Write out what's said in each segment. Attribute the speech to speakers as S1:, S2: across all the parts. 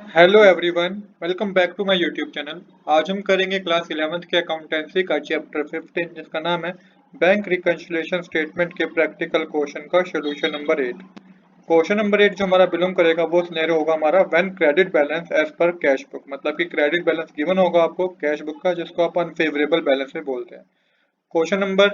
S1: Hello everyone, welcome back to my YouTube channel. आज हम करेंगे क्लास 11th के अकाउंटेंसी का चैप्टर 15 जिसका नाम है बैंक रिकंसिलिएशन स्टेटमेंट के प्रैक्टिकल क्वेश्चन का सोल्यूशन नंबर 8। क्वेश्चन नंबर 8 जो हमारा बिलोंग करेगा वो सिनेरियो होगा हमारा when credit balance as per cash book, मतलब कि क्रेडिट बैलेंस गिवन होगा आपको कैश बुक का, जिसको आप अनफेवरेबल बैलेंस में बोलते हैं। क्वेश्चन नंबर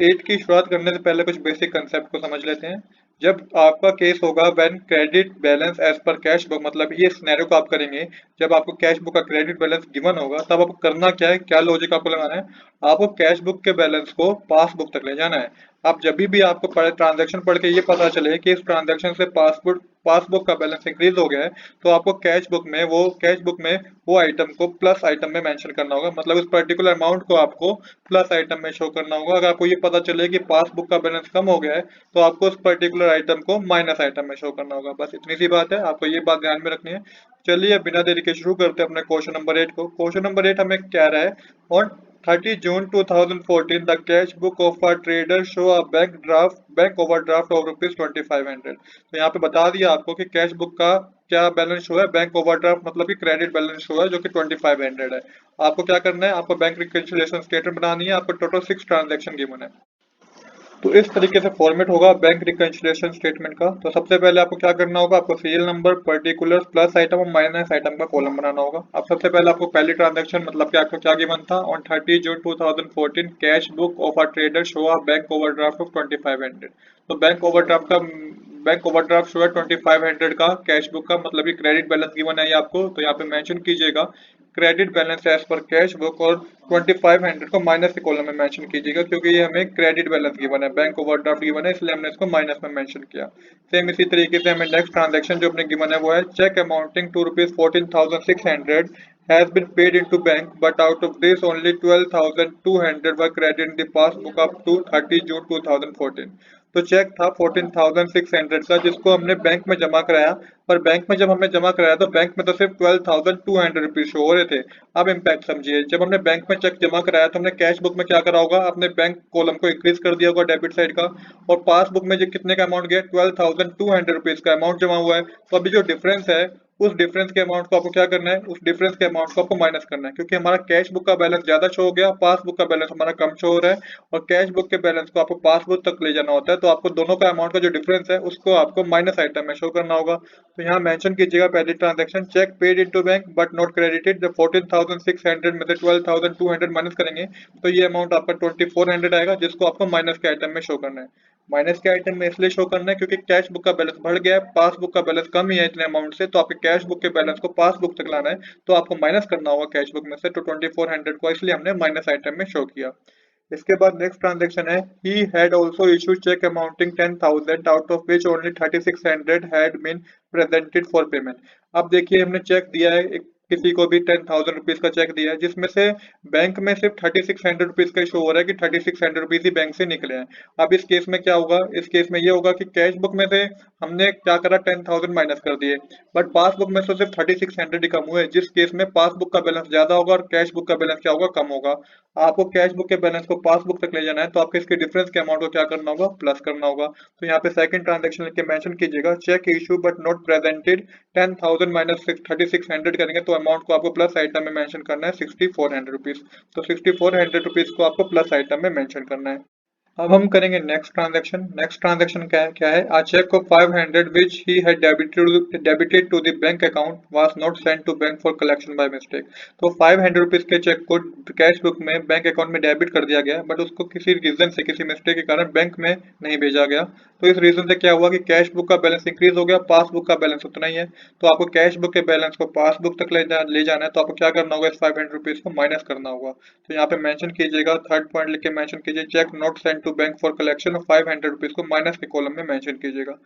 S1: 8 की शुरुआत करने से पहले कुछ बेसिक कंसेप्ट को समझ लेते हैं। जब आपका केस होगा when credit balance as per cash book, मतलब ये सिनेरियो को आप करेंगे जब आपको कैश बुक का क्रेडिट बैलेंस गिवन होगा, तब आपको करना क्या है, क्या लॉजिक आपको लगाना है। आपको कैश बुक के बैलेंस को पास बुक तक ले जाना है। आप जब भी आपको ट्रांजैक्शन पढ़ के ये पता चले कि इस ट्रांजैक्शन से पासबुक का बैलेंस इंक्रीज हो गया है, तो आपको कैश बुक में वो आइटम को प्लस आइटम में मेंशन करना होगा, मतलब इस पर्टिकुलर अमाउंट को आपको प्लस आइटम में शो करना होगा। अगर आपको ये पता चले कि पासबुक का बैलेंस कम हो गया है, तो आपको उस पर्टिकुलर आइटम को माइनस आइटम में शो करना होगा। बस इतनी सी बात है, आपको ये बात ध्यान में रखनी है। चलिए बिना देरी के शुरू करते हैं अपने क्वेश्चन नंबर 8 को। क्वेश्चन नंबर 8 हमें क्या रहा है, on 30 June 2014 the cash book of a trader show a bank overdraft of ₹2500। तो यहाँ पे बता दिया आपको कि कैश बुक का क्या बैलेंस शो है, बैंक ओवरड्राफ्ट मतलब कि क्रेडिट बैलेंस शो है जो कि 2500 है। आपको क्या करना है, आपको बैंक रिकंसिलिएशन स्टेटमेंट बनानी है। आपको टोटल 6 ट्रांजैक्शन गिवन है। तो इस तरीके से फॉर्मेट होगा बैंक रिकंसिलिएशन स्टेटमेंट का। तो सबसे पहले आपको क्या करना होगा, आपको serial number, particulars, plus item और माइनस आइटम का कॉलम बनाना होगा। अब सबसे पहले आपको पहली ट्रांजैक्शन मतलब कि आपको क्या गिवन था, on 30 June 2014 cash book of a trader show a bank overdraft of 2500। तो बैंक ओवरड्राफ्ट शो है 2500 का कैश बुक का, मतलब कि क्रेडिट बैलेंस गिवन है ये आपको। तो यहाँ पे मेंशन कीजिएगा credit balance as per cash book, और 2500 को माइनस के कॉलम में मेंशन कीजिएगा, क्योंकि ये हमें क्रेडिट बैलेंस गिवन है, बैंक ओवरड्राफ्ट गिवन है, इसलिए हमने इसको माइनस में मेंशन किया। सेम इसी तरीके से हमें नेक्स्ट ट्रांजैक्शन जो अपने गिवन है वो है cheque amounting to ₹14,600 has been paid into bank, but out of this only 12,200 were credited in the passbook up to 30 June 2014। तो चेक था 14,600 का, जिसको हमने बैंक में जमा कराया। पर बैंक में जब हमने जमा कराया तो बैंक में तो सिर्फ 12,200 रुपीज शो हो रहे थे। अब इम्पैक्ट समझिए, जब हमने बैंक में चेक जमा कराया तो हमने कैश बुक में क्या करा होगा, अपने बैंक कॉलम को इंक्रीज कर दिया होगा डेबिट साइड का, और पासबुक में जो कितने का अमाउंट गया, 12,200 रुपीज का अमाउंट जमा हुआ है। तो अभी जो डिफरेंस है, उस डिफरेंस के अमाउंट को आपको क्या करना है, उस डिफरेंस के अमाउंट को आपको माइनस करना है, क्योंकि हमारा कैश बुक का बैलेंस ज्यादा शो हो गया, पासबुक का बैलेंस हमारा कम शो हो रहा है। और कैश बुक के बैलेंस को आपको पासबुक तक ले जाना होता है, तो आपको दोनों का अमाउंट का जो डिफरेंस है उसको आपको माइनस आइटम में शो करना होगा। तो यहाँ मेंशन कीजिएगा पहली transaction cheque paid into bank but not credited, जब 14,600 में से 12,200 माइनस करेंगे तो ये अमाउंट आपका 2,400 आएगा, जिसको आपको माइनस के आइटम में शो करना है। माइनस के आइटम में इसलिए शो करना है क्योंकि कैश बुक का बैलेंस बढ़ गया है, पासबुक का बैलेंस कम ही है इतने अमाउंट से, तो आपके कैश बुक के बैलेंस को पासबुक तक लाना है, तो आपको माइनस करना होगा कैश बुक में से। तो 2,400 को इसलिए हमने माइनस आइटम में शो किया। इसके बाद नेक्स्ट ट्रांजैक्शन है he had also issued check amounting 10,000 out of which only 3,600 had been presented for payment। अब देखिए हमने चेक दिया है किसी को भी 10,000 रुपीज का चेक दिया है, जिसमें से बैंक में सिर्फ 3,600 रुपीज का शो हो रहा है कि 3,600 रुपीज ही बैंक से निकले हैं। अब इस केस में क्या होगा, इस केस में ये होगा कि कैश बुक में से हमने क्या करा, 10,000 माइनस कर दिए, बट पासबुक में से सिर्फ 3,600 ही कम हुए, जिस केस में पासबुक का बैलेंस ज्यादा होगा और कैश बुक का बैलेंस क्या होगा, कम होगा। आपको कैश बुक के बैलेंस को पासबुक तक ले जाना है, तो आपको इसके डिफरेंस के अमाउंट को क्या करना होगा, प्लस करना होगा। तो यहाँ पे सेकंड ट्रांजैक्शन लिख के मेंशन कीजिएगा cheque issue but not presented 10,000 minus 3,600 करेंगे तो अमाउंट को आपको प्लस आइटम में मेंशन करना है 6,400 रुपीज। तो 6,400 रुपीज को आपको प्लस आइटम में मेंशन करना है। अब हम करेंगे नेक्स्ट ट्रांजैक्शन। नेक्स्ट ट्रांजैक्शन क्या है, a check of 500 which he had debited to the bank account was not sent to bank for collection by mistake। तो 500 रुपीज के चेक को कैश बुक में बैंक अकाउंट में डेबिट कर दिया गया, बट उसको किसी रीजन से, किसी मिस्टेक के कारण बैंक में नहीं भेजा गया। तो इस रीजन से क्या हुआ कि कैश बुक का बैलेंस इंक्रीज हो गया, पासबुक का बैलेंस उतना ही है। तो आपको कैश बुक के बैलेंस को पासबुक तक ले जाना है, तो आपको क्या करना होगा, इस 500 रुपीज को माइनस करना होगा। तो यहाँ पे मेंशन कीजिएगा, थर्ड पॉइंट लिख के मेंशन कीजिए cheque not send to bank for collection of 500 rupees को माइनस के कॉलम में मेंशन कीजिएगा।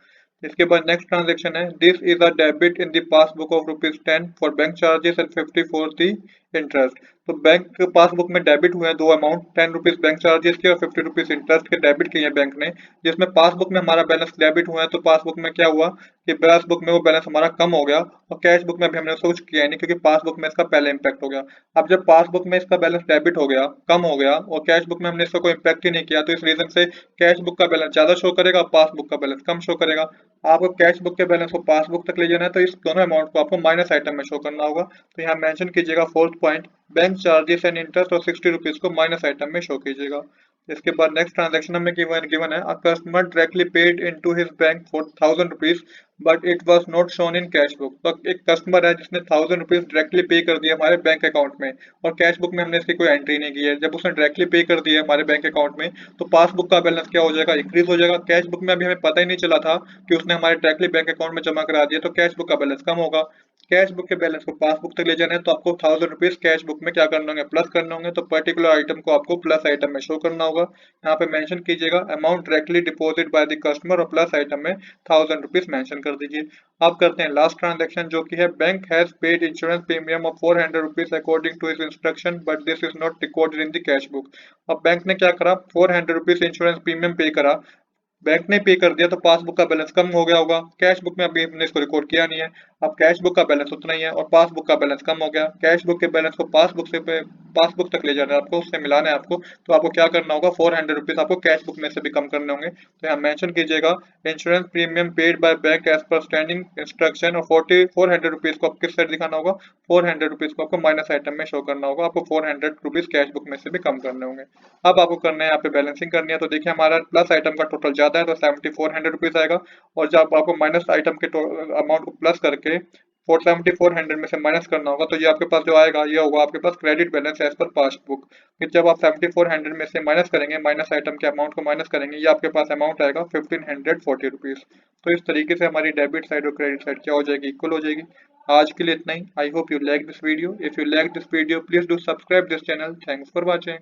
S1: इसके बाद नेक्स्ट ट्रांजैक्शन है this is a debit in the passbook of ₹10 for bank charges and 50 for the interest. तो बैंक पासबुक में debit हुए हैं दो अमाउंट, 10 रुपीज बैंक चार्जेस के और 50 रुपीज इंटरेस्ट के डेबिट किए हैं बैंक ने, जिसमें पासबुक में हमारा बैलेंस डेबिट हुआ है। तो पासबुक में क्या हुआ कि पासबुक में वो बैलेंस हमारा कम हो गया, और कैश बुक में अभी हमने उसको कुछ किया ही नहीं क्योंकि पासबुक में इसका पहले इम्पैक्ट हो गया। अब जब पासबुक में इसका बैलेंस डेबिट हो गया, कम हो गया, और कैश बुक में हमने इसका कोई इम्पैक्ट ही नहीं किया, तो इस रीजन से कैश बुक का बैलेंस ज्यादा शो करेगा, पासबुक का बैलेंस कम शो करेगा। आपको कैश बुक के बैलेंस को पासबुक तक ले जाना है, तो इस दोनों अमाउंट को आपको माइनस आइटम में शो करना होगा। तो यहाँ मेंशन कीजिएगा fourth point, bank charges and interest और 60 रुपीज को माइनस आइटम में शो कीजिएगा। इसके बाद नेक्स्ट ट्रांजेक्शन में गिवन है, a customer directly paid into his bank for 1000 rupees but it was not shown in cash book. तो एक कस्टमर है जिसने 1000 रुपीज डायरेक्टली पे कर दिया हमारे बैंक अकाउंट में, और कैश बुक में हमने इसकी कोई एंट्री नहीं की है। जब उसने डायरेक्टली पे कर दिया हमारे बैंक अकाउंट में, तो पासबुक का बैलेंस क्या हो जाएगा, इंक्रीज हो जाएगा। कैश बुक में अभी हमें पता ही नहीं चला था कि उसने हमारे डायरेक्टली बैंक अकाउंट में जमा करा दिया, तो कैश बुक का बैलेंस कम होगा। कैश बुक के बैलेंस को पासबुक तक ले जाना है, तो आपको 1000 रुपीज कैश बुक में क्या करना होंगे, प्लस करना होंगे। तो पर्टिकुलर आइटम को आपको प्लस आइटम में शो करना होगा। यहाँ पे मेंशन कीजिएगा amount directly deposit by the customer, और प्लस आइटम में 1000 रुपीज मेंशन कर दीजिए। अब करते हैं लास्ट ट्रांजेक्शन, जो कि है bank has paid insurance premium of 400 rupees according to his instruction but this is not recorded in the cash book. अब बैंक ने क्या करा, 400 रुपीज इंश्योरेंस प्रीमियम पे करा, बैंक ने पे कर दिया, तो पासबुक का बैलेंस कम हो गया होगा। कैश बुक में अभी हमने इसको रिकॉर्ड किया नहीं है। अब कैश बुक का बैलेंस उतना ही है और पासबुक का बैलेंस कम हो गया। कैश बुक के बैलेंस को पासबुक तक ले जाना है आपको, उससे मिलाना है आपको। तो आपको क्या करना होगा, 400 रुपीज आपको कैश बुक में से भी कम करने होंगे। तो यहाँ मेंशन कीजिएगा insurance premium paid by bank as per standing instruction, और 400 रुपीज को आपको किस साइड दिखाना होगा, 400 रुपीज को आपको माइनस आइटम में शो करना होगा। आपको 400 रुपीज कैश बुक में से भी कम करने होंगे। अब आपको करना है यहाँ पे बैलेंसिंग करनी है। तो देखिए हमारा प्लस आइटम का टोटल ज्यादा है, तो 7400 रुपीज आएगा, और जब आपको माइनस आइटम के अमाउंट को प्लस करके 47400 में से माइनस करना होगा, तो ये आपके पास जो आएगा ये होगा आपके पास credit balance as per passbook. फिर जब आप 7400 में से माइनस करेंगे, माइनस आइटम के अमाउंट को माइनस करेंगे, ये आपके पास अमाउंट आएगा 1540 रुपीज। तो इस तरीके से हमारी डेबिट साइड और क्रेडिट साइड क्या हो जाएगी, इक्वल हो जाएगी। आज के लिए इतना ही। I hope you like this video. If you like this video please do subscribe this channel. Thanks for watching.